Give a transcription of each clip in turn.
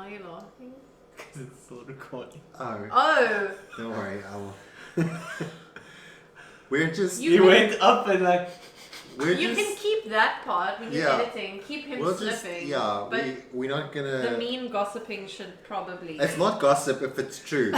Why are you laughing? Because it's still recording. Oh! Don't worry, I will. We're just. You went up and like. You can keep that part when you're Yeah. editing. Keep him We'll sniffing. just, but we're not gonna. the mean gossiping should probably. It's not gossip if it's true.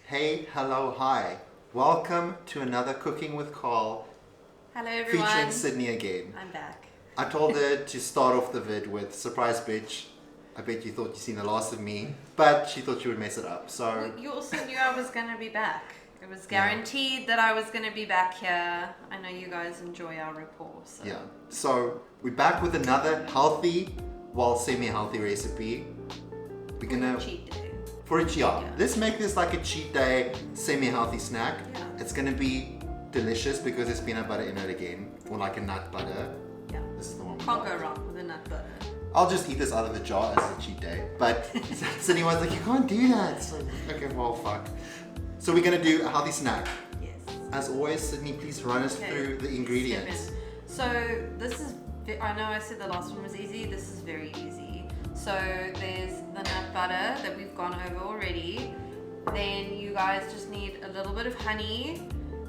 Hey, hello, hi. Welcome to another Cooking with Carl Hello everyone. featuring Sydney again. I'm back. I told her to start off the vid with surprise bitch. I bet you thought you'd seen the last of me, but she thought you would mess it up. So Well, you also knew I was going to be back. It was guaranteed that I was going to be back here. I know you guys enjoy our rapport. So. yeah. So we're back with another healthy, well, semi-healthy recipe. We're gonna Cheat day. for a cheat. Yeah. Let's make this like a cheat day, semi-healthy snack. Yeah. It's gonna be delicious because there's peanut butter in it again, or like a nut butter. Yeah. This is the one. we Can't got. go wrong with a nut butter. I'll just eat this out of the jar as a cheat day. But Sydney was like, you can't do that. So, okay, well, fuck. So we're gonna do a healthy snack. Yes. As always, Sydney, please run us Okay. through the ingredients. So this is, I know I said the last one was easy, this is very easy. So there's the nut butter that we've gone over already. Then you guys just need a little bit of honey,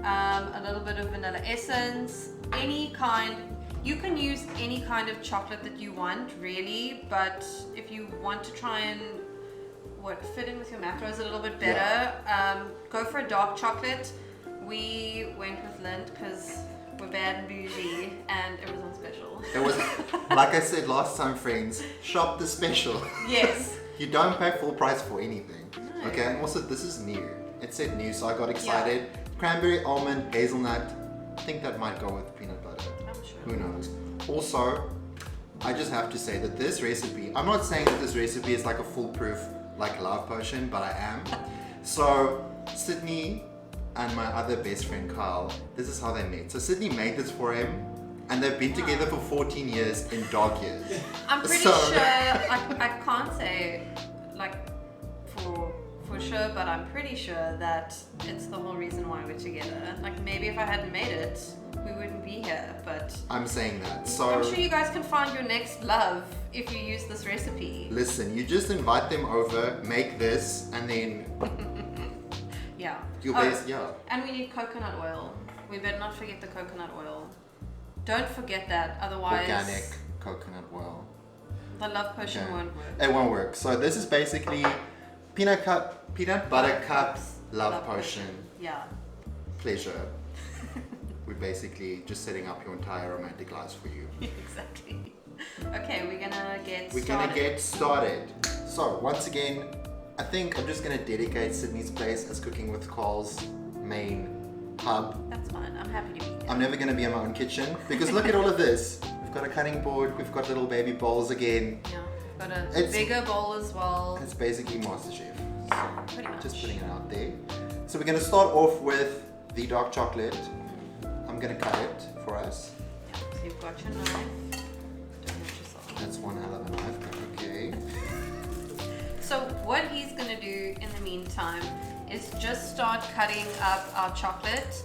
a little bit of vanilla essence, any kind. You can use any kind of chocolate that you want, really, but if you want to try and fit in with your macros a little bit better, go for a dark chocolate. We went with Lindt because we're bad and bougie, and it was on special. It was, like I said last time, friends, shop the special. Yes. You don't pay full price for anything. No. Okay, and also this is new. It said new, so I got excited. Cranberry, almond, hazelnut. I think that might go with peanut butter. I'm sure. Who knows? Also, I just have to say that this recipe, I'm not saying that this recipe is like a foolproof like love potion, but I am. So Sydney and my other best friend Kyle, this is how they met. So Sydney made this for him, and they've been together for 14 years in dog years. I'm pretty So- sure, I can't say like for sure, but I'm pretty sure that it's the whole reason why we're together. Like maybe if I hadn't made it, we wouldn't be here, but I'm saying that. So I'm sure you guys can find your next love if you use this recipe. listen, you just invite them over, make this, and then Yeah. you'll And we need coconut oil. We better not forget the coconut oil. Don't forget that, otherwise organic coconut oil. the love potion Okay. won't work. It won't work. So this is basically peanut butter cup love potion. Yeah. Pleasure. We're basically just setting up your entire romantic lives for you. Exactly. Okay, we're gonna get We're started. gonna get started. So once again, I think I'm just gonna dedicate Sydney's place as Cooking with Carl's main hub. That's fine. I'm happy to be here. I'm never gonna be in my own kitchen because look at all of this. We've got a cutting board, we've got little baby bowls again. Yeah. Got a It's- bigger bowl as well. It's basically MasterChef. Pretty much. Just putting it out there. So we're gonna start off with the dark chocolate. I'm gonna cut it for us. Yeah, so you've got your knife. Don't hurt yourself. That's one hell of a knife, but okay. So what he's gonna do in the meantime is just start cutting up our chocolate.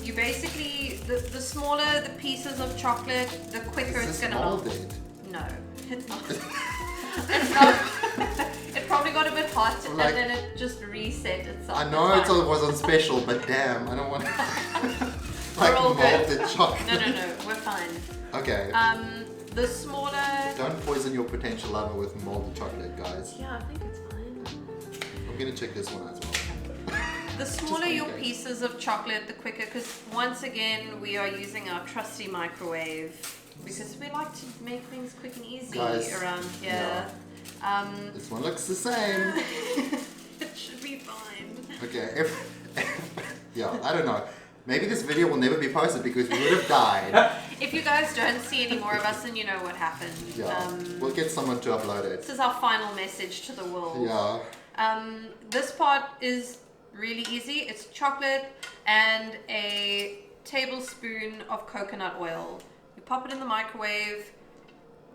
You basically, the smaller the pieces of chocolate, the quicker Is it's this gonna melt. molded? No, it's not. It's not. It probably got a bit hot Like- and then it just reset itself. I know It's it fine. was on special, but damn, I don't want We're all good. molded chocolate. No, we're fine. Okay. The smaller. Don't poison your potential lover with molded chocolate, guys. Yeah, I think it's fine. I'm gonna check this one as well. The smaller in your case. pieces of chocolate, the quicker. Because once again, we are using our trusty microwave because we like to make things quick and easy Guys, around here. This one looks the same. It should be fine. Okay, yeah, I don't know. Maybe this video will never be posted because we would have died. If you guys don't see any more of us, then you know what happened. Yeah, we'll get someone to upload it. This is our final message to the world. Yeah. This part is really easy. It's chocolate and a tablespoon of coconut oil. pop it in the microwave,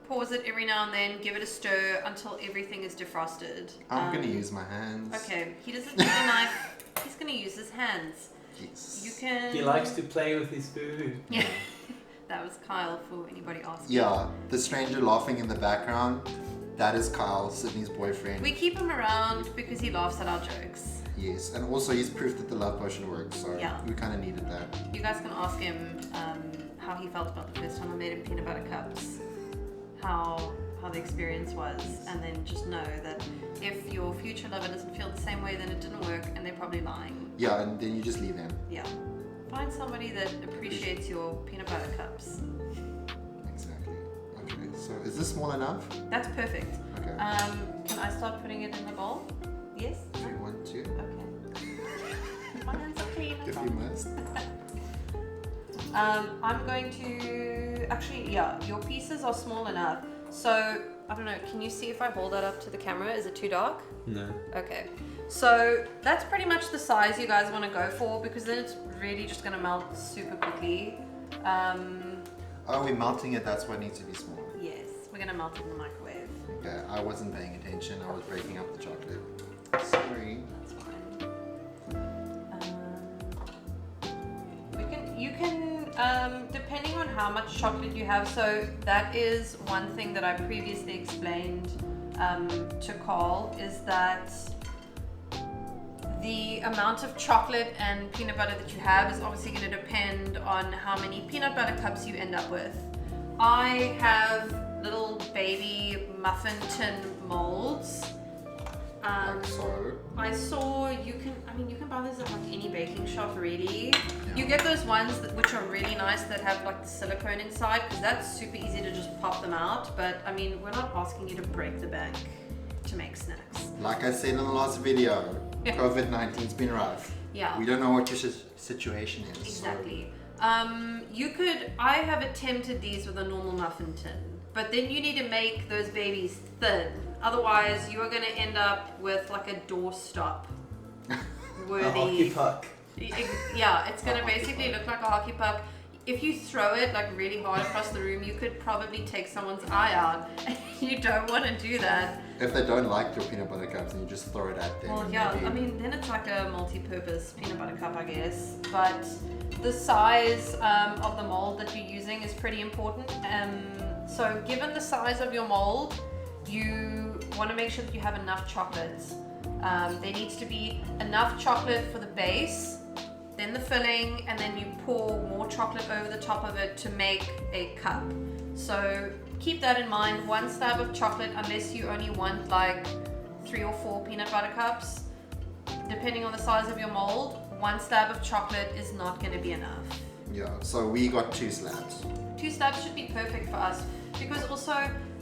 pause it every now and then, give it a stir until everything is defrosted. I'm gonna use my hands. Okay, he doesn't need a knife. He's gonna use his hands. Yes. You can. He likes to play with his food. Yeah, that was Kyle for anybody asking. Yeah, the stranger laughing in the background, that is Kyle, Sydney's boyfriend. We keep him around because he laughs at our jokes. Yes, and also he's proof that the love potion works, so Yeah. we kind of needed that. You guys can ask him how he felt about the first time I made him peanut butter cups, how the experience was, and then just know that if your future lover doesn't feel the same way, then it didn't work, and they're probably lying. Yeah, and then you just leave him. Yeah. Find somebody that appreciates your peanut butter cups. Exactly. Okay, so is this small enough? That's perfect. Okay. Can I start putting it in the bowl? Yes? If you want to, Okay. My hands are clean. if you must. I'm going to actually, yeah, your pieces are small enough. So I don't know. Can you see if I hold that up to the camera? Is it too dark? No. Okay. So that's pretty much the size you guys want to go for because then it's really just gonna melt super quickly. Oh, we're melting it, that's why it needs to be small. Yes, we're gonna melt it in the microwave. Okay, I wasn't paying attention, I was breaking up the chocolate. Sorry. That's fine. You can, depending on how much chocolate you have, so that is one thing that I previously explained to Carl, is that the amount of chocolate and peanut butter that you have is obviously going to depend on how many peanut butter cups you end up with. I have little baby muffin tin molds. Like so. I saw you can buy those at like any baking shop really. Yeah. You get those ones which are really nice that have like the silicone inside because that's super easy to just pop them out. But I mean, we're not asking you to break the bank to make snacks. Like I said in the last video, Yeah. COVID-19's been rough. Yeah. We don't know what your situation is. Exactly. I have attempted these with a normal muffin tin, but then you need to make those babies thin. Otherwise, you are going to end up with like a doorstop worthy. A hockey puck. Yeah, it's going to basically look like a hockey puck. If you throw it like really hard across the room, you could probably take someone's eye out. You don't want to do that. If they don't like your peanut butter cups, then you just throw it at them. Well, and yeah, maybe- I mean, then it's like a multi-purpose peanut butter cup, I guess. But the size of the mold that you're using is pretty important. So given the size of your mold, you want to make sure that you have enough chocolates. There needs to be enough chocolate for the base, then the filling, and then you pour more chocolate over the top of it to make a cup. So keep that in mind. 1 slab of chocolate, unless you only want like 3 or 4 peanut butter cups, depending on the size of your mold, 1 slab of chocolate is not going to be enough. Yeah, so we got 2 slabs. 2 slabs should be perfect for us because also,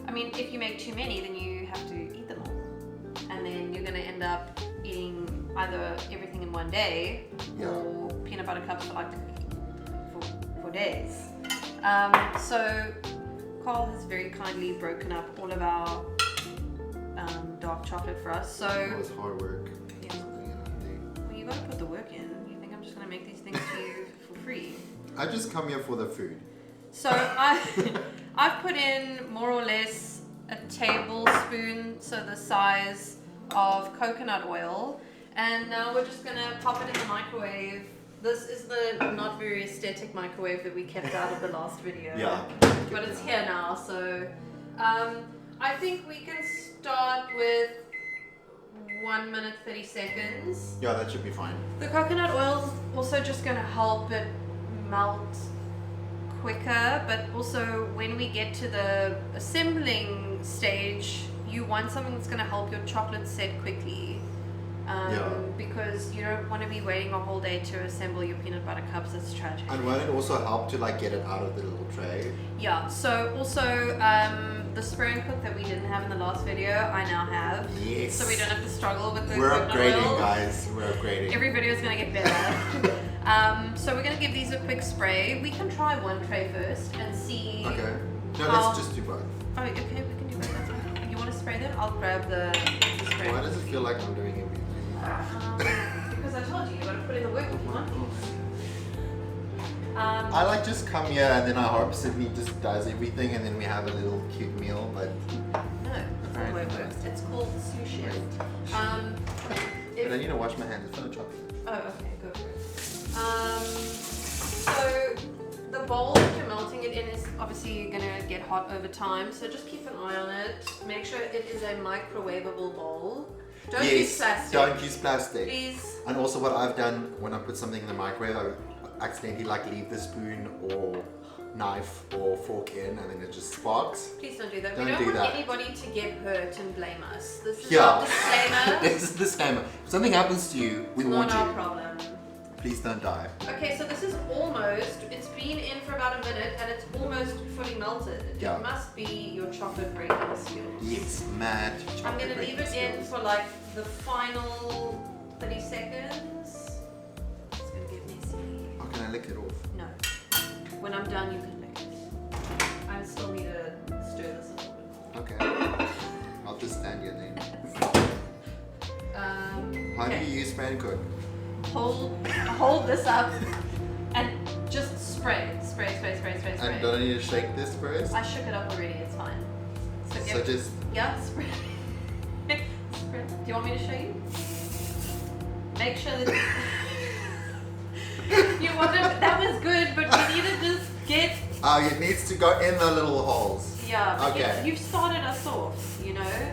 I mean, if you make too many, then you have to eat them all. And then you're going to end up eating either everything in one day or peanut butter cups for like for days. So Carl has very kindly broken up all of our dark chocolate for us. So It was hard work. yeah. Well, you got to put the work in. You think I'm just going to make these things for you for free? I just come here for the food. So I've put in more or less a tablespoon, so the size of coconut oil, and now we're just gonna pop it in the microwave. This is the not very aesthetic microwave that we kept out of the last video. Yeah. But it's here now, so I think we can start with 1 minute 30 seconds. Yeah, that should be fine. The coconut oil is also just going to help it melt quicker, but also when we get to the assembling stage, you want something that's going to help your chocolate set quickly. Because you don't want to be waiting a whole day to assemble your peanut butter cups. That's tragic. And won't it also help to like get it out of the little tray? Yeah, so also the spray and cook that we didn't have in the last video, I now have. Yes. So we don't have to struggle with the We're coconut upgrading, oil. guys. We're upgrading. Every video is going to get better. So we're going to give these a quick spray. We can try one tray first and see. Okay. No, how- let's just do both. Oh, okay, we can do both. That's fine. You want to spray them? I'll grab the spray. Why does it feel like I'm doing everything? Because I told you, you got to put in the work if you want. I like just come here and then I hope Sydney just does everything and then we have a little cute meal, but No, that's not the way it works. It's called sous chef. but I need to wash my hands. It's full of chocolate. Oh, okay, go for it. So the bowl that you're melting it in is obviously gonna get hot over time, so just keep an eye on it. Make sure it is a microwavable bowl. Don't use plastic. Don't use plastic. Please. And also what I've done when I put something in the microwave, I accidentally like leave the spoon or knife or fork in and then it just sparks. Please don't do that. Don't we don't do want that. anybody to get hurt and blame us. This is Yeah. our disclaimer. This is a disclaimer. If something happens to you, we It's want not our you. problem. Please don't die. Okay, so this is almost, it's been in for about a minute and it's almost fully melted. Yeah. It must be your chocolate breaking skills. Yes, mad I'm chocolate gonna leave it breaking in skills. for like the final 30 seconds. It's gonna get messy. Oh, can I lick it off? No. When I'm done, you can lick it. I still need to stir this a little bit more. Okay. I'll just stand here then. How do Okay. you use spray and cook? Hold this up and just spray. And don't I need to shake this first? I shook it up already, it's fine. So just Yeah, spray. Spray. Do you want me to show you? Make sure that you want to, that was good, but you need to just get, it needs to go in the little holes. yeah, Okay. you've started us off, you know?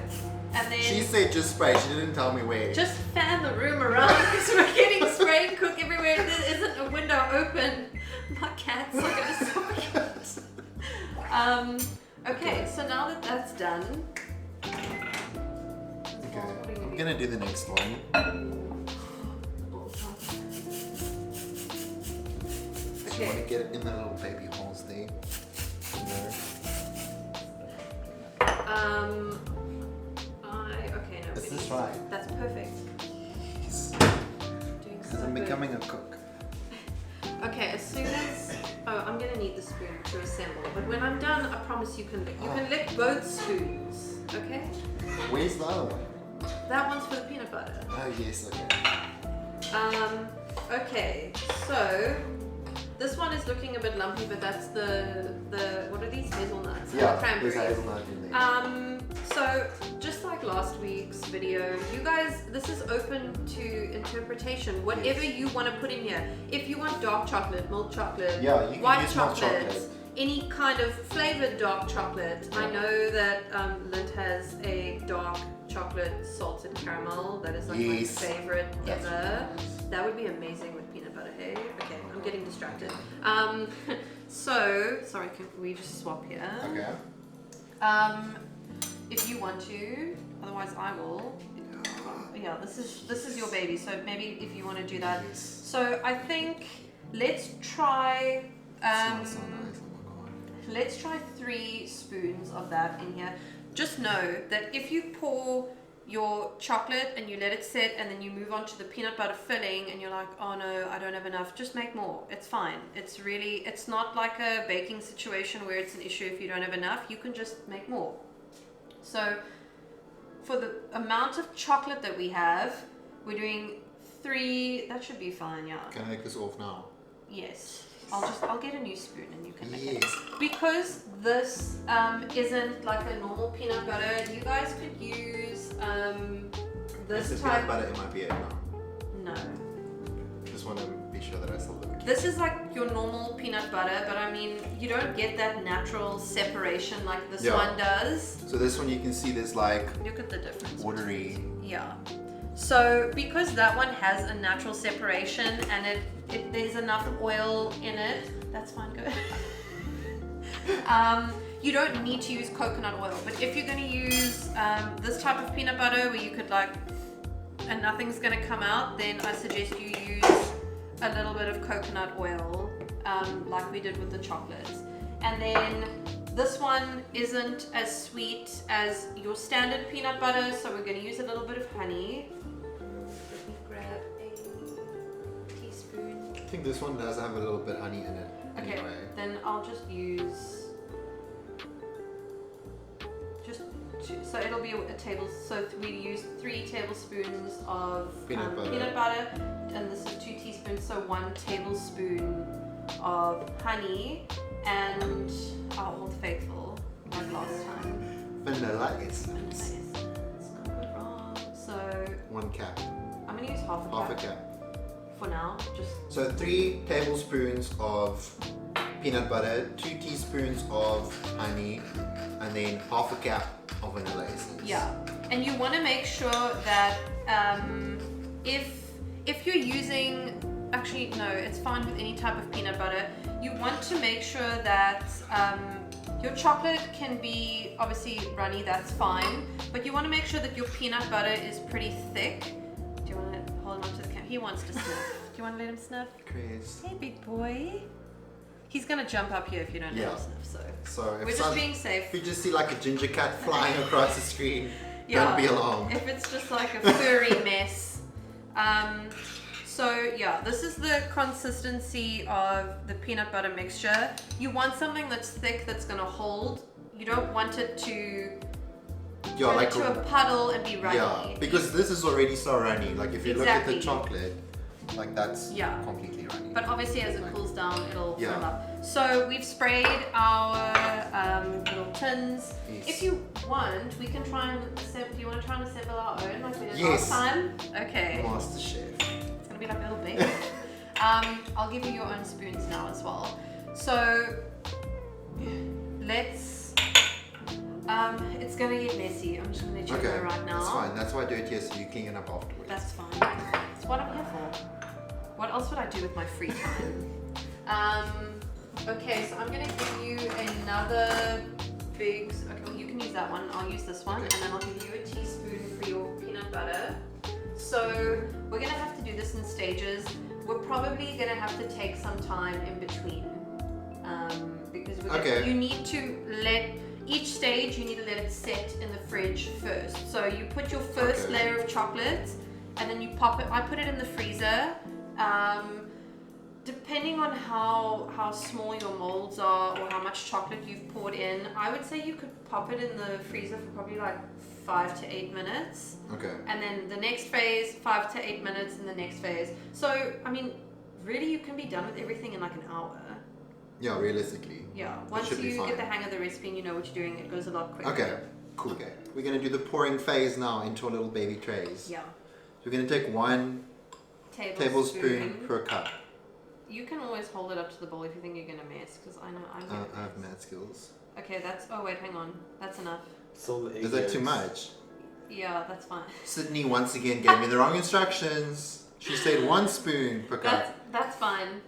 And then She said just spray. She didn't tell me where. just fan the room around because we're getting spray and cook everywhere. There isn't a window open. My cat's are gonna suck. Okay, so now that that's done. Okay. I'm gonna do the next one. Just want to Okay. get it in the little baby holes there. Okay, no. Is it this is- right? That's perfect. Yes. Doing Because so I'm good. becoming a cook. Okay, as soon as I'm gonna need the spoon to assemble. But when I'm done, I promise you can lick. You can lick both spoons. Okay? Where's the other one? That one's for the peanut butter. Oh yes, okay. Okay, so this one is looking a bit lumpy, but that's the what are these, hazelnuts? Yeah, Cranberries. there's hazelnut in there. So just like last week's video, you guys, this is open to interpretation. Whatever you want to put in here. If you want dark chocolate, milk chocolate, Yeah, you can white use milk chocolate, chocolate. any kind of flavored dark chocolate. I know that Lind has a dark chocolate salted caramel that is like Yes. my favorite That's ever. nice. That would be amazing with peanut butter, hey? Okay, I'm getting distracted. So, sorry, can we just swap here? Okay. If you want to, otherwise I will. Yeah, this is your baby, so maybe if you want to do that. Yes. So I think let's try. It smells so nice. Oh my god. Let's try 3 spoons of that in here. Just know that if you pour your chocolate and you let it sit and then you move on to the peanut butter filling and you're like, oh no, I don't have enough, just make more. It's fine. It's not like a baking situation where it's an issue if you don't have enough. You can just make more. So for the amount of chocolate that we have, we're doing 3, that should be fine, yeah. Can I make this off now? Yes. I'll get a new spoon and you can make it. Yes. Because this isn't like a normal peanut butter, you guys could use this Is the type. peanut butter in my beard now? No. Just want to be sure that I still look cute. This is like your normal peanut butter, but I mean, you don't get that natural separation like this Yeah. one does. So this one you can see there's like Look at the difference. watery. Yeah. So because that one has a natural separation and there's enough oil in it, that's fine, good. You don't need to use coconut oil, but if you're going to use this type of peanut butter where you could like, and nothing's going to come out, then I suggest you use a little bit of coconut oil, like we did with the chocolates. And then this one isn't as sweet as your standard peanut butter, so we're going to use a little bit of honey. Let me grab a teaspoon. I think this one does have a little bit honey in it. Okay, Anyway. then I'll just use so it'll be a table. So we use 3 tablespoons of Peanut butter. peanut butter, and this is 2 teaspoons, so 1 tablespoon of honey and our Old Faithful, like last time. Vanilla essence. Vanilla essence. Not good wrong. So 1 cap. I'm gonna use half Half a a cup cap. for now. Just So 3 tablespoons of peanut butter, 2 teaspoons of honey, and then half a cap of vanilla essence. yeah. And you want to make sure that if you're using, actually no, it's fine with any type of peanut butter. You want to make sure that your chocolate can be obviously runny, that's fine, but you want to make sure that your peanut butter is pretty thick. Do you want to hold on to the camera? He wants to sniff. Do you want to let him sniff? Chris. Hey, big boy. He's gonna jump up here if you don't let him sniff. So We're just being safe. if you just see like a ginger cat flying across the screen, Yeah. don't be alarmed. If it's just like a furry mess. So yeah, this is the consistency of the peanut butter mixture. You want something that's thick, that's gonna hold. You don't want it to Yeah, turn like into a puddle and be runny. yeah, because this is already so runny. Like if you look at the Exactly. chocolate, like that's Yeah. completely runny. But obviously as it Like- cools down, it'll Yeah. firm up. So we've sprayed our little tins. Yes. If you want, we can try and assemble. Do you want to try and assemble our own like we did Yes. last time? Okay. Master Chef. It's gonna be like a little baby. I'll give you your own spoons now as well. So let's. It's gonna get messy. I'm just gonna let you Okay, know right now. that's fine. That's why I do it here, so you clean it up afterwards. That's fine. It's what I'm here for. What else would I do with my free time? Okay, so I'm gonna give you another big. Okay, well, you can use that one. I'll use this one, Okay. and then I'll give you a teaspoon for your peanut butter. So we're gonna have to do this in stages. We're probably gonna have to take some time in between, because you need to let each stage. You need to let it set in the fridge first. So you put your first Okay. layer of chocolate, and then you pop it. I put it in the freezer. Depending on how small your molds are or how much chocolate you've poured in, I would say you could pop it in the freezer for probably like 5 to 8 minutes. Okay. And then the next phase, 5 to 8 minutes, and the next phase. So, I mean, really you can be done with everything in like an hour. Yeah, realistically. Yeah, once should be you fine. get the hang of the recipe and you know what you're doing, it goes a lot quicker. Okay. Cool. Okay. We're gonna do the pouring phase now into our little baby trays. Yeah. So we're gonna take 1 tablespoon per cup. You can always hold it up to the bowl if you think you're gonna mess, because I know I'm gonna I have mess. mad skills. Okay, that's. Oh wait, hang on. That's enough. So Is that too much? Yeah, that's fine. Sydney once again gave me the wrong instructions. She said 1 spoon per cup. That's fine.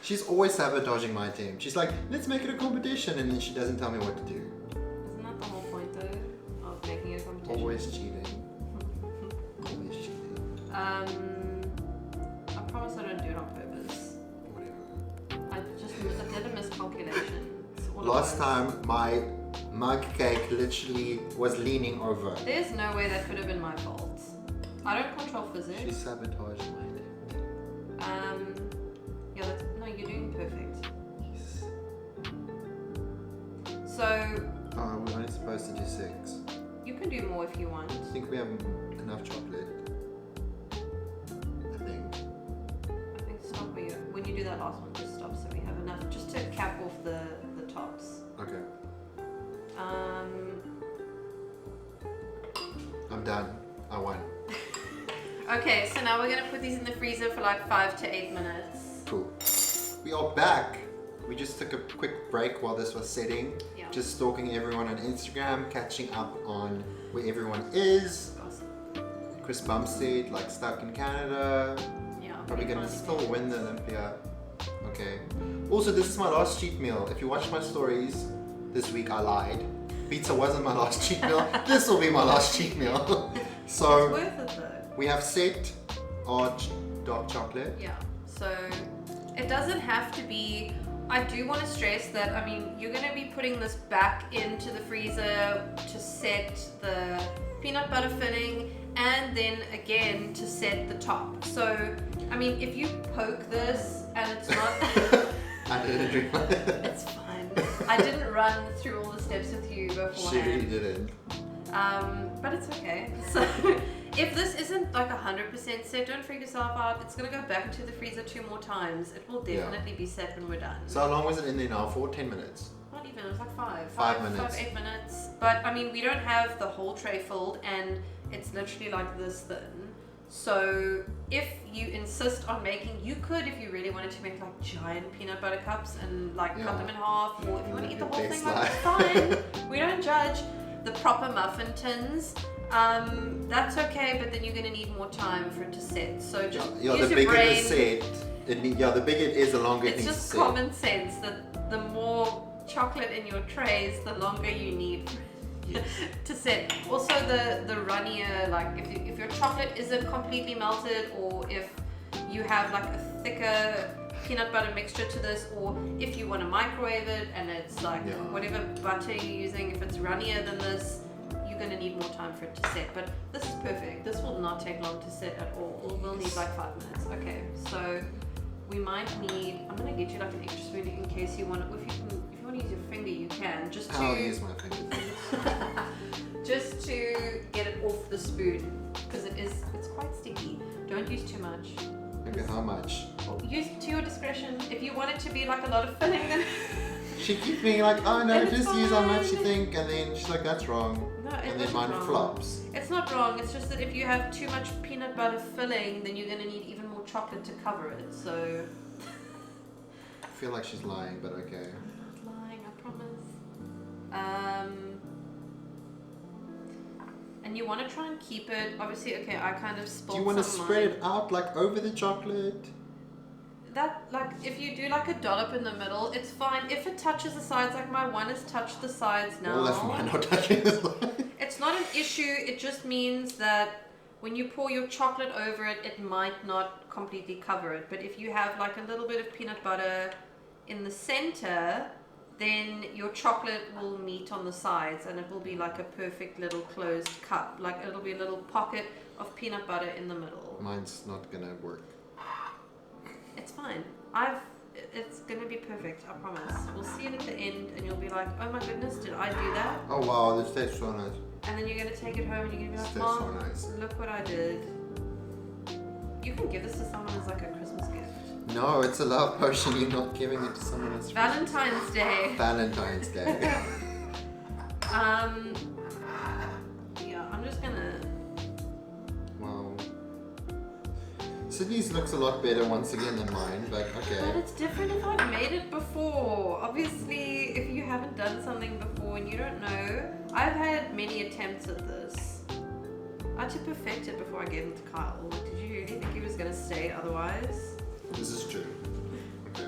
She's always sabotaging my team. She's like, let's make it a competition, and then she doesn't tell me what to do. Isn't that the whole point though of making a competition? Always cheating. Always cheating. I promise I don't do it on purpose. Whatever. I did a miscalculation. It's all it Last was. time, my mug cake literally was leaning over. There's no way that could have been my fault. I don't control She physics. sabotaged my team. Yeah, no, you're doing perfect. Yes. So Oh, we're only supposed to do 6. you can do more if you want. I think we have enough chocolate. I think. I think stop when you do that last one. Just stop so we have enough, just to cap off the tops. Okay. Um. I'm done. I won. Okay, so now we're gonna put these in the freezer for like 5 to 8 minutes. Cool. We are back. We just took a quick break while this was setting. Yeah. Just stalking everyone on Instagram, catching up on where everyone is. Awesome. Chris Bumstead, like stuck in Canada. Yeah. Probably pretty gonna funny. still win the Olympia. Okay. Also, this is my last cheat meal. If you watch my stories this week, I lied. Pizza wasn't my last cheat meal. This will be my last cheat meal. It's So worth it though. we have set our dark chocolate. Yeah. So it doesn't have to be. I do want to stress that, I mean, you're going to be putting this back into the freezer to set the peanut butter filling and then again to set the top. So, I mean, if you poke this and it's not... I didn't drink my It's fine. I didn't run through all the steps with you She really beforehand. didn't. But it's okay. So If this isn't like 100% set, don't freak yourself out. It's gonna go back into the freezer 2 more times. It will definitely be set when we're done. So how long was it in there now for? 10 minutes? Not even, it was like 5 minutes. 8 minutes. But I mean, we don't have the whole tray filled, and it's literally like this thin. So if you insist on making, you could, if you really wanted to make like giant peanut butter cups and like cut them in half, or if you want to eat the whole thing, like it's fine. We don't judge. The proper muffin tins, that's okay, but then you're gonna need more time for it to set. So just use the your bigger brain. the set, the bigger it is, the longer it It's needs just to set. common sense that the more chocolate in your trays, the longer you need to set. Also, the runnier, like if your chocolate isn't completely melted, or if you have like a thicker peanut butter mixture to this, or if you want to microwave it and it's like whatever butter you're using, if it's runnier than this, you're going to need more time for it to set. But this is perfect. This will not take long to set at all. We'll need like 5 minutes. Okay, so we might need, I'm going to get you like an extra spoon in case you want to, if you want to use your finger, you can, just to I'll use my finger. just to get it off the spoon, because it's quite sticky. Don't use too much. Okay, how much? Use to your discretion. If you want it to be like a lot of filling, then She keeps being like, oh no, It's just use how much you fine. think, and then she's like, that's wrong. no, And then it's mine not wrong. flops. It's not wrong. It's just that if you have too much peanut butter filling, then you're gonna need even more chocolate to cover it. So I feel like she's lying, but okay. I'm not lying, I promise. And you want to try and keep it. Obviously, okay. I kind of spilled. Do you want to some spread mine. it out like over the chocolate? That, like, if you do like a dollop in the middle, it's fine. If it touches the sides, like my one has touched the sides now. Well, that's mine not touching this line. It's not an issue. It just means that when you pour your chocolate over it, it might not completely cover it. But if you have like a little bit of peanut butter in the center, then your chocolate will meet on the sides, and it will be like a perfect little closed cup. Like it'll be a little pocket of peanut butter in the middle. Mine's not gonna work. It's fine. It's gonna be perfect. I promise. We'll see it at the end, and you'll be like, "Oh my goodness, did I do that?" Oh wow, this tastes so nice. And then you're gonna take it home, and you're gonna be This like, tastes so "Mom, nice. look what I did." You can give this to someone as like a Christmas gift. No, it's a love potion. You're not giving it to someone else. Valentine's Day. Valentine's Day. Yeah, I'm just gonna. Wow. Sydney's looks a lot better once again than mine, but But okay. it's different if I've made it before. Obviously, if you haven't done something before and you don't know, I've had many attempts at this. I had to perfect it before I gave it to Kyle. Like, did you really think he was gonna stay otherwise? This is true. Okay.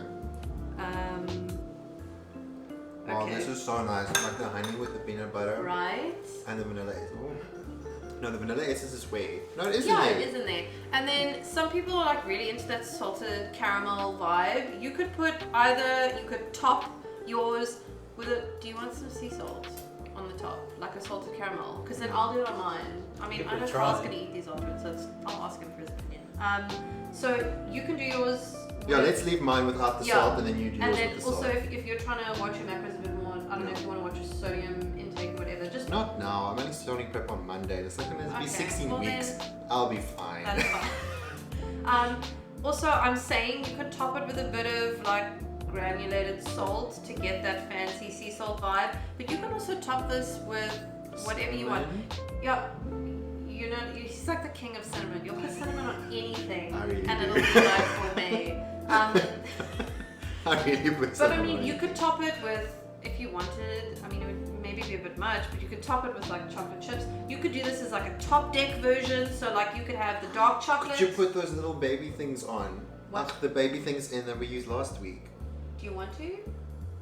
Wow, Okay. this is so nice. Like the honey with the peanut butter Right? and the vanilla. Oh. No, the vanilla essence is way. No, it isn't Yeah, there. it is in there. And then some people are like really into that salted caramel vibe. You could put you could top yours with do you want some sea salt on the top? Like a salted caramel? Because then I'll do it on mine. I mean, Give I it a know try. Carl's going to eat these afterwards, so I'll ask him for his opinion. So you can do yours. Yeah, with- let's leave mine without the Yeah. salt and then you do And yours then with the also, salt. if you're trying to watch your macros a bit more, I don't know if you want to watch your sodium intake, whatever, just Not now. I'm only starting prep on Monday. It's like going to be Okay, 16 well weeks. then- I'll be fine. That is fine. Also, I'm saying you could top it with a bit of like granulated salt to get that fancy sea salt vibe. But you can also top this with whatever you want. Yeah, you know, he's like the king of cinnamon. You'll put cinnamon on anything, I really and do. it'll be like gourmet. I really put But some I mean, on you it. could top it with, if you wanted, I mean, it would maybe be a bit much, but you could top it with like chocolate chips. You could do this as like a top deck version, so like you could have the dark chocolate. Could you put those little baby things on? What? Like the baby things in that we used last week. Do you want to?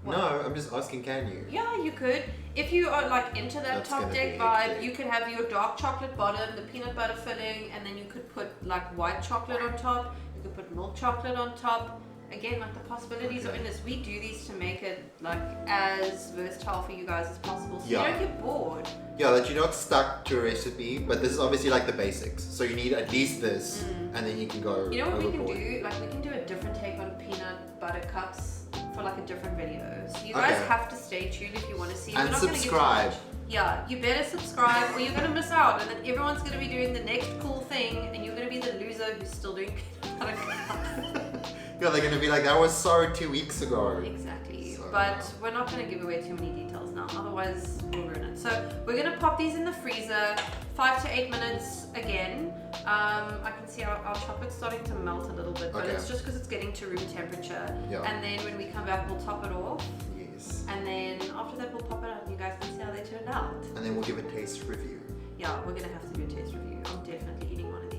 What? No, I'm just asking, can you? Yeah, you could. If you are like into that That's top gonna deck be vibe, hectic. you could have your dark chocolate bottom, the peanut butter filling, and then you could put like white chocolate on top. You could put milk chocolate on top. Again, like the possibilities are Okay. endless. We do these to make it like as versatile for you guys as possible, so Yeah. you don't get bored. Yeah, that you're not stuck to a recipe, but this is obviously like the basics. So you need at least this, and then you can go You know what we can overboard. do? Like we can do a different take on peanut butter cups for like a different video. So you guys Okay. have to stay tuned if you want to see. We're And not gonna give too subscribe. much. Yeah, you better subscribe or you're gonna miss out, and then everyone's gonna be doing the next cool thing, and you're gonna be the loser who's still doing peanut butter cups. Yeah, they're gonna be like, that was so 2 weeks ago. Exactly. So, But we're not gonna give away too many details now, otherwise we'll ruin it. So we're gonna pop these in the freezer, 5 to 8 minutes again. I can see our chocolate's starting to melt a little bit, but Okay. it's just because it's getting to room temperature. Yeah. And then when we come back, we'll top it off. Yes. And then after that, we'll pop it out and you guys can see how they turned out. And then we'll give a taste review. Yeah, we're gonna have to do a taste review. I'm definitely eating one of these.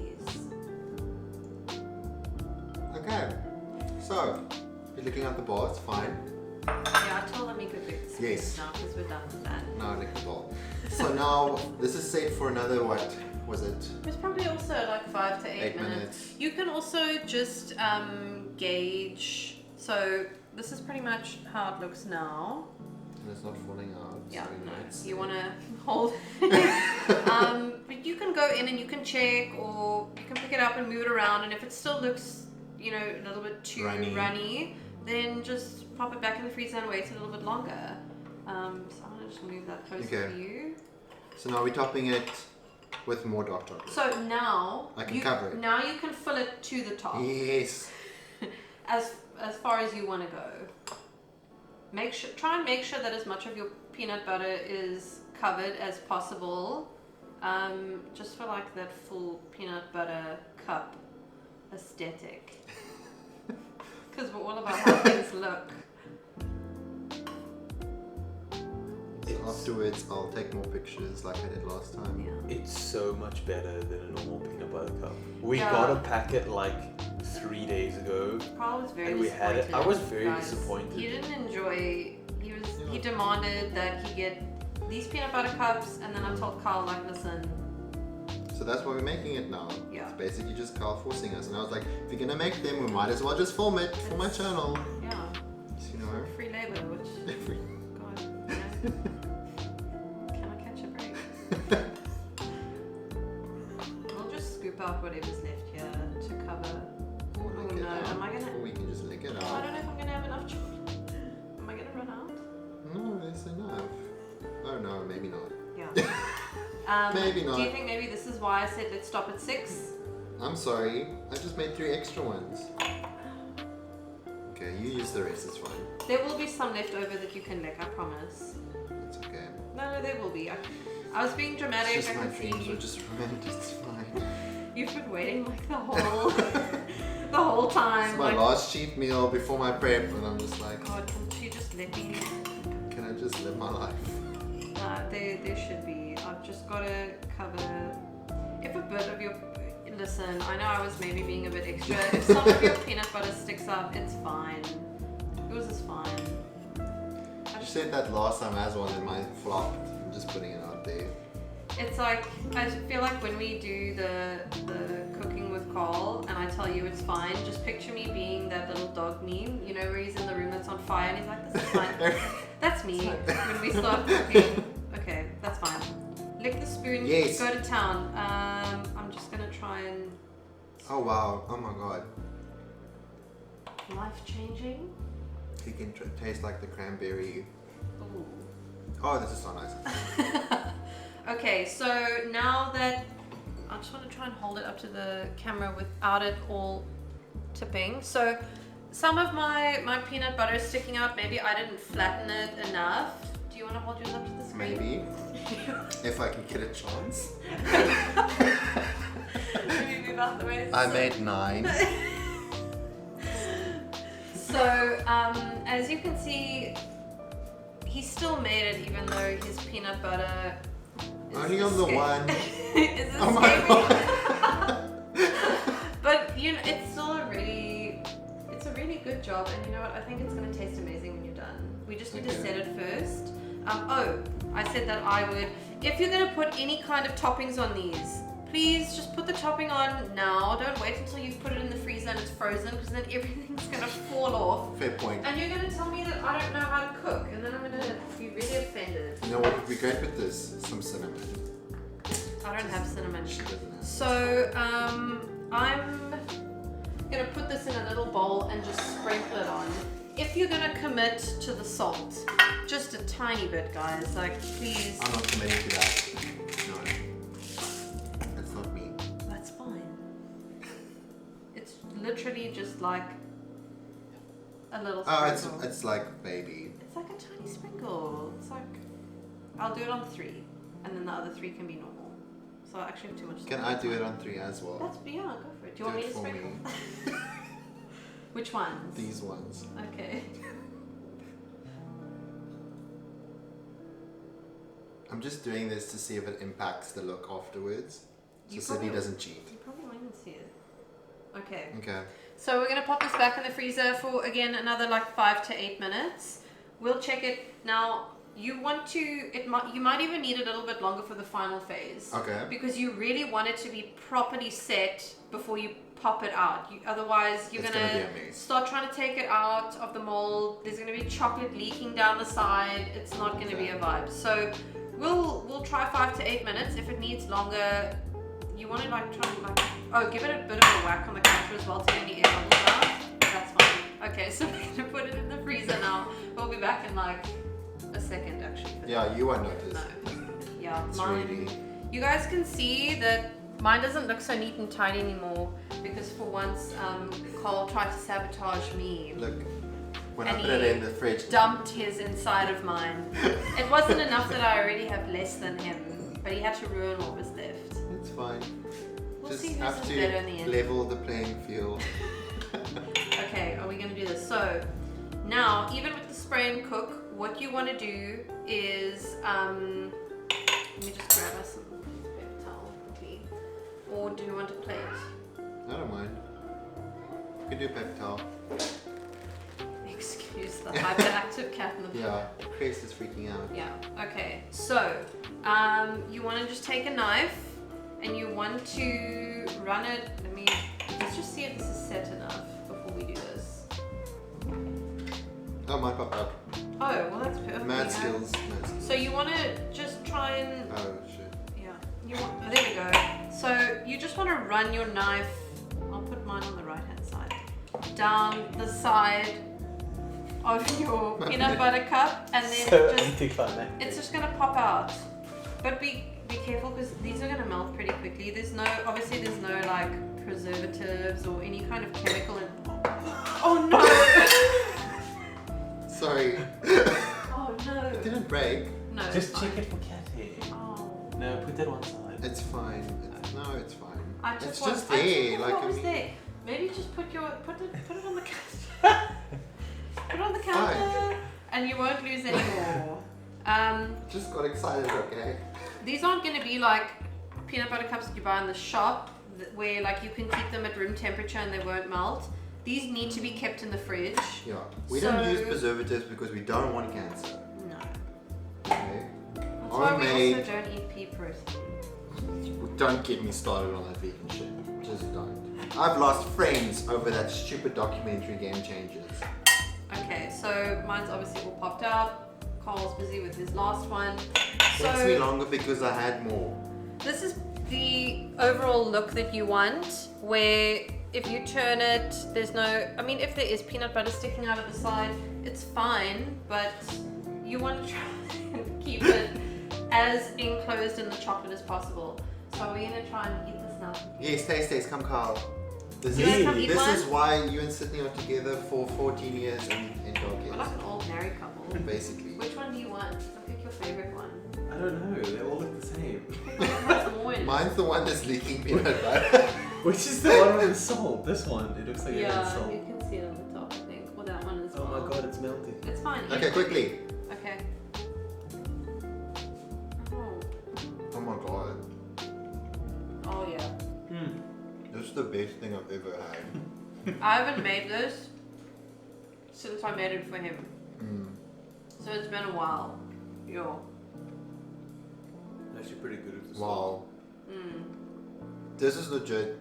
Okay. So, you're looking at the bar, it's fine. Yeah, I told them you could lick the spoon Yes. now because we're done with that. Now I lick the bar. So now, this is set for another, what was it? It's probably also like 5 to 8 8 minutes. minutes. You can also just gauge. So this is pretty much how it looks now. And it's not falling out. Yeah, so no, it's- you want to hold. But you can go in and you can check, or you can pick it up and move it around. And if it still looks, you know, a little bit too runny, then just pop it back in the freezer and wait a little bit longer. So I'm gonna just move that closer Okay. for you. So now we're topping it with more dark chocolate. So now I can cover it. Now you can fill it to the top. Yes. As far as you want to go. Try and make sure that as much of your peanut butter is covered as possible, just for like that full peanut butter cup aesthetic. Because we're all about how things look. So afterwards, I'll take more pictures like I did last time. Yeah. It's so much better than a normal peanut butter cup. We Yeah. got a packet like 3 days ago. Carl was very And we had it. disappointed. I was very guys. disappointed. He didn't enjoy. He Yeah. demanded that he get these peanut butter cups, and then I told Carl like, listen, So that's why we're making it now. Yeah. It's basically just Carl forcing us. And I was like, if you're gonna make them, we might as well just film it for my channel. yeah, So, you know. free labor, which God, you know, can I catch a break? We'll just scoop out whatever's left here to cover. Or Oh, lick it no, out. am I gonna- Or we can just lick it Oh, I out. don't know if I'm gonna have enough chocolate. Am I gonna run out? No, there's enough. Oh no, maybe not. Yeah. Maybe Do you not. think maybe this is why I said let's stop at 6? I'm sorry. I just made 3 extra ones. Okay, you use the rest, it's fine. There will be some left over that you can lick, I promise. It's okay. No, there will be. I was being dramatic. It's just I my can dreams see are just ruined, it's fine. you've been waiting like the whole the whole time. It's my like, last cheat meal before my prep and I'm just like, God, can she just let me? can I just live my life? There should be. I've just got to cover. If a bit of your listen, I know I was maybe being a bit extra. If some of your peanut butter sticks up, it's fine. Yours is fine. You said that last time as well and mine flopped. I'm just putting it out there. It's like, I feel like when we do the cooking with Carl and I tell you it's fine, just picture me being that little dog meme, you know, where he's in the room that's on fire and he's like, this is fine. That's me when we start cooking. Okay, that's fine. Lick the spoon, Yes. go to town. I'm just gonna try and... Oh wow, oh my god. Life-changing? You can taste like the cranberry. Ooh. Oh, this is so nice. Okay, so now that I just want to try and hold it up to the camera without it all tipping. So some of my peanut butter is sticking out. Maybe I didn't flatten it enough. Do you want to hold yours up to the screen? Maybe. If I can get a chance. Maybe move out the way. I made 9. So as you can see, he still made it even though his peanut butter is Only on the one. is Oh my escaping. But you know, it's still a really good job, and you know what? I think it's gonna taste amazing when you're done. We just need to Okay. set it first. Oh, I said that I would. If you're gonna put any kind of toppings on these, please just put the topping on now. Don't wait until you've put it in the freezer and it's frozen, because then everything's gonna fall off. Fair point. And you're gonna tell me that I don't know how to cook, and then I'm gonna be really offended. You know what would be great with this? Some cinnamon. I don't have cinnamon. She doesn't have. So I'm gonna put this in a little bowl and just sprinkle it on. if you're gonna commit to the salt, just a tiny bit, guys. Like, please. I'm not committing to that. No. That's not me. That's fine. It's literally just like a little Oh, sprinkle. it's like baby. It's like a tiny sprinkle. It's like, I'll do it on 3, and then the other 3 can be normal. So I actually have too much. Can I do it on 3 as well? That's, yeah, go for it. Do you want me to for sprinkle? me. Which ones? These ones. Okay. I'm just doing this to see if it impacts the look afterwards. So You Sydney probably- doesn't cheat. You probably won't even see it. Okay. Okay. So we're gonna pop this back in the freezer for again another like 5 to 8 minutes. We'll check it now. You want to you might even need a little bit longer for the final phase. Okay. Because you really want it to be properly set before you pop it out. Otherwise, you're It's gonna gonna be a mess. start trying to take it out of the mold. There's gonna be chocolate leaking down the side. It's not gonna be a vibe. So we'll try 5 to 8 minutes. If it needs longer, you want to like try and give it a bit of a whack on the counter as well to get any air bubbles out. That's fine. Okay, so we're gonna put it in the freezer now. We'll be back in like a second actually. Yeah, you won't notice. No. Yeah, It's mine. really. You guys can see that mine doesn't look so neat and tidy anymore because for once Carl tried to sabotage me. Look, when And I put it he in the fridge. Dumped his inside of mine. It wasn't enough that I already have less than him, but he had to ruin what was left. It's fine. We'll Just see whose have is to better in the end. level the playing field. Okay, are we going to do this? So now, even with the spray and cook, what you want to do is, let me just grab us some paper towel quickly. Or do you want a plate? I don't mind. You can do paper towel. Excuse the hyperactive cat in the Yeah, Chris is freaking out. Yeah, okay. So, you want to just take a knife and you want to run it. Let's just see if this is set enough before we do this. Oh, my pop up. Oh, well, that's perfect. Mad skills. Mad skills. So, you want to just try and. Oh, shit. Yeah, there we go. So, you just want to run your knife. I'll put mine on the right hand side. Down the side of your peanut butter cup and then So just. anticlimactic. It's just gonna pop out, but be careful because these are gonna melt pretty quickly. There's no like preservatives or any kind of chemical in. Oh no! Sorry. Oh no! It didn't break. No. it's Just fine. check it for cat hair. Oh. No, put that one side. It's fine. No, it's fine. I just It's want, just I just there. wonder Like, what I was mean- there? Maybe just put it on the counter. Put it on the counter, and you won't lose any more. Just got excited, okay? These aren't going to be like peanut butter cups that you buy in the shop where like you can keep them at room temperature and they won't melt. These need to be kept in the fridge. Yeah. We So- don't use preservatives because we don't want cancer. No. Okay? That's why we Homemade. also don't eat pea protein. Don't get me started on that vegan shit. Just don't. I've lost friends over that stupid documentary Game Changers. Okay, so mine's obviously all popped out. Carl's busy with his last one. Takes me So longer because I had more. this is the overall look that you want where if you turn it, there's no, I mean if there is peanut butter sticking out of the side, it's fine, but you want to try and keep it as enclosed in the chocolate as possible. So we're gonna try and eat this now. Yes, taste, come Carl. This You wanna come is eat this one? is why you and Sydney are together for 14 years in dog We're like an old married couple. basically. Which one do you want? I'll pick your favorite one. I don't know. They all look the same. Which one has more in it? Mine's the one that's leaking peanut butter. Which is the one with the salt? This one. It looks like it has Yeah, salt. you can see it on the top, I think. Or that one as Oh well. my god, it's melting. It's fine. eat Okay, it. quickly. Okay. Oh. Oh my god. Oh yeah. Hmm. This is the best thing I've ever had. I haven't made this since I made it for him. Mm. So it's been a while. Yo. Actually pretty good with the salt. Wow. Mm. This is legit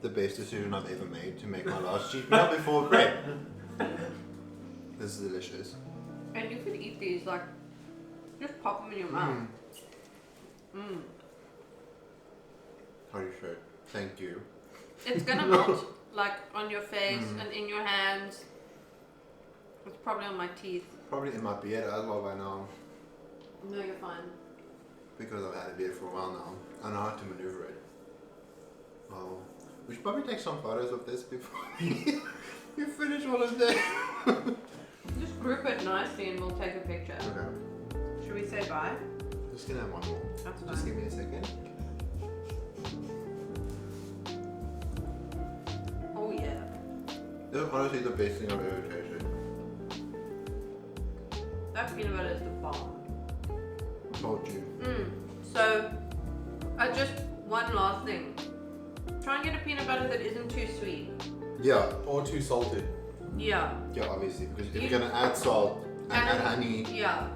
the best decision I've ever made to make my last cheat meal before bread. This is delicious. And you could eat these like, just pop them in your mouth. Mm. Holy shit. Thank you. It's gonna melt like on your face Mm. and in your hands. It's probably on my teeth. Probably in my beard as well by now. No, you're fine. Because I've had a beard for a while now. I know how to maneuver it. Oh. We should probably take some photos of this before we finish all of this. Just group it nicely and we'll take a picture. Okay. Should we say bye? Just gonna have one more. That's Just fine. give me a second. Oh yeah. This is honestly the best thing I've ever tasted. That peanut butter is the bomb. Told you. So, one last thing. Try and get a peanut butter that isn't too sweet. Yeah. Or too salted. Yeah. Yeah, obviously. Because if You- you're gonna add salt and add honey. Yeah.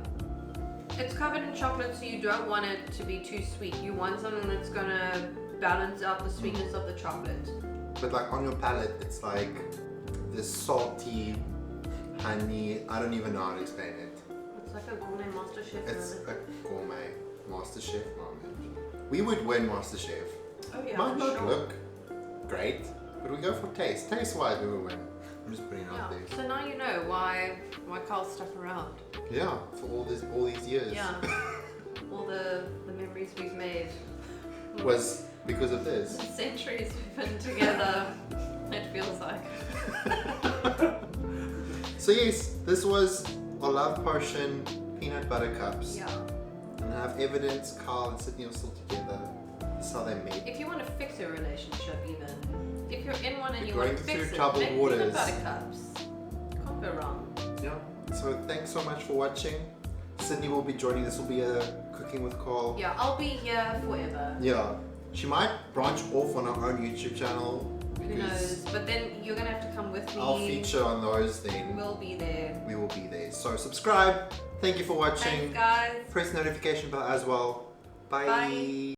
It's covered in chocolate, so you don't want it to be too sweet. You want something that's gonna balance out the sweetness of the chocolate. But like on your palate, it's like this salty honey. I don't even know how to explain it. It's like a gourmet master chef It's moment. a gourmet MasterChef moment. We would win MasterChef. Oh yeah, Might for not sure. look great, but we go for taste. Taste-wise, we will win. I'm just putting it out Yeah. there. So now you know why Carl's stuck around. Yeah, for all these years. Yeah. All the memories we've made. Was because of The this. centuries we've been together. It feels like. So yes, this was our love potion peanut butter cups. Yeah. And I have evidence Carl and Sydney are still together. That's how they met. If you want to fix a relationship, even if you're in one and you Going want to fix through it, troubled make waters. peanut butter cups. Can't go wrong. Yeah. So thanks so much for watching. Sydney will be joining. This will be a Cooking with Carl. Yeah, I'll be here forever. Yeah. She might branch off on her own YouTube channel. Who knows? But then you're gonna have to come with me. I'll feature on those then. We'll be there. We will be there. So subscribe. Thank you for watching. Thanks, guys. Press notification bell as well. Bye. Bye.